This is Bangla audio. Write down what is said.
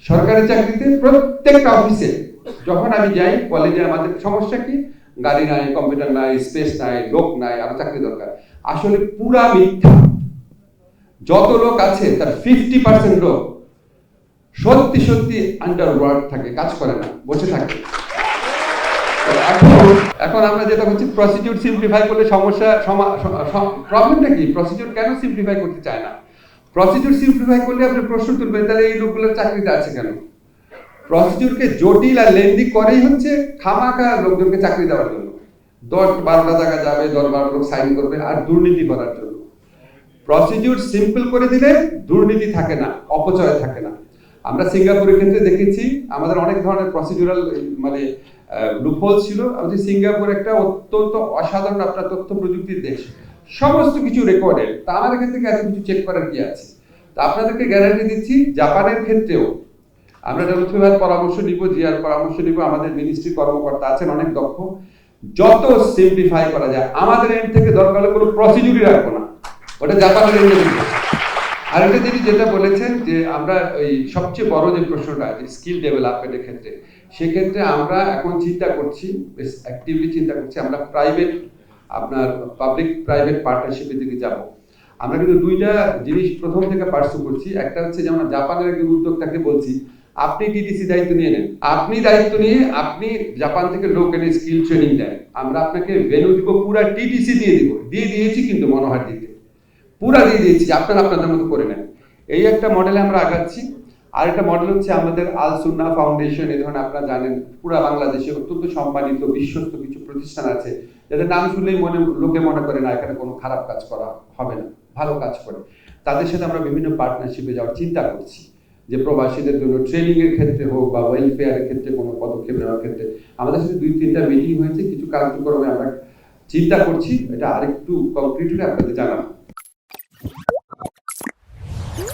সরকারি চাকরিতে প্রত্যেকটা অফিসে যখন আমি যাই বলে যে আমাদের সমস্যা কি, গাড়ি নাই, কম্পিউটার নাই, স্পেস নাই, লোক নাই, আরো চাকরি দরকার। আসলে পুরা মিথ্যা। যত লোক আছে তার 50% লোক সত্যি সত্যি আন্ডারওয়ার্ক থাকে, কাজ করে না, বসে থাকে। এখন আমরা যেটা হচ্ছে প্রসিডিউর সিম্পলিফাই করলে সমস্যা প্রবলেমটা কি, প্রসিডিউর কেন সিম্পলিফাই করতে চায় না? প্রসিডিউর সিম্পলিফাই করলে আপনি প্রশ্ন তুলবেন তাহলে এই লোকগুলোর চাকরিতে আছে কেন? প্রসিডিউরকে জটিল আর লেন্দি করেই হচ্ছে খামাখা লোকজনকে চাকরি দেওয়ার জন্য। 10-12টা জায়গা যাবে, 10-12 লোক সাইন করবে আর দুর্নীতি করার জন্য। প্রসিডিউর সিম্পল করে দিলে দুর্নীতি থাকে না, অপচয় থাকে না। আমরা সিঙ্গাপুরের ক্ষেত্রে দেখেছি আমাদের অনেক ধরনের প্রসিডিউরাল মানে লুপহোল ছিল। আমি সিঙ্গাপুর একটা অত্যন্ত অসাধারণ আপনার তথ্য প্রযুক্তির দেশ, সমস্ত কিছু রেকর্ডেড। তা আমার এখান থেকে এত কিছু চেক করার কি আছে? তা আপনাদেরকে গ্যারান্টি দিচ্ছি জাপানের ক্ষেত্রেও আমরা ডব্লিউএফআই পরামর্শ নিব, জিআর পরামর্শ নিব, আমাদের মিনিস্ট্রি কর্মকর্তা আছেন অনেক দক্ষ, যত সিম্পলিফাই করা যায় আমাদের এন্ড থেকে দরকার হলে কোনো প্রসিডিউরই রাখবো না, ওটা জাপানের এন্ডে দিবে। আর একটা জিনিস যেটা বলেছেন যে আমরা ওই সবচেয়ে বড় যে প্রশ্নটা যে স্কিল ডেভেলপমেন্টের ক্ষেত্রে, সেক্ষেত্রে আমরা এখন চিন্তা করছি, বেশ অ্যাক্টিভলি চিন্তা করছি, আমরা প্রাইভেট আপনার পাবলিক প্রাইভেট পার্টনারশিপের দিকে যাব। আমরা কিন্তু দুইটা জিনিস প্রথম থেকে পার্সু করছি। একটা হচ্ছে যেমন জাপানের একজন উদ্যোক্তাকে বলছি আপনি টিটিসি দায়িত্ব নিয়ে নেন, আপনি দায়িত্ব নিয়ে আপনি জাপান থেকে লোক এনে স্কিল ট্রেনিং দেন, আমরা আপনাকে ভেন্যু দিব, পুরা টিটিসি দিয়ে দিব, দিয়ে দিয়েছি কিন্তু মনোহার দিতে পুরা দিয়ে দিয়েছি, আপনারা আপনাদের মতো করে নেন। এই একটা মডেলে আমরা আগাচ্ছি। আর একটা মডেল হচ্ছে আমাদের আল সুন্নাহ ফাউন্ডেশন। এই ধরনের আপনারা জানেন পুরা বাংলাদেশে অত্যন্ত সম্মানিত বিশ্বস্ত কিছু প্রতিষ্ঠান আছে যাদের নাম শুনলেই লোকে মনে করে না এখানে কোনো খারাপ কাজ করা হবে না, ভালো কাজ করে। তাদের সাথে আমরা বিভিন্ন পার্টনারশিপে যাওয়ার চিন্তা করছি, যে প্রবাসীদের জন্য ট্রেনিং এর ক্ষেত্রে হোক বা ওয়েলফেয়ারের ক্ষেত্রে কোনো পদক্ষেপ নেওয়ার ক্ষেত্রে। আমাদের সাথে 2-3টা মিটিং হয়েছে, কিছু কার্যক্রমে আমরা চিন্তা করছি, এটা আরেকটু কংক্রিট হলে আপনাদের জানাবো।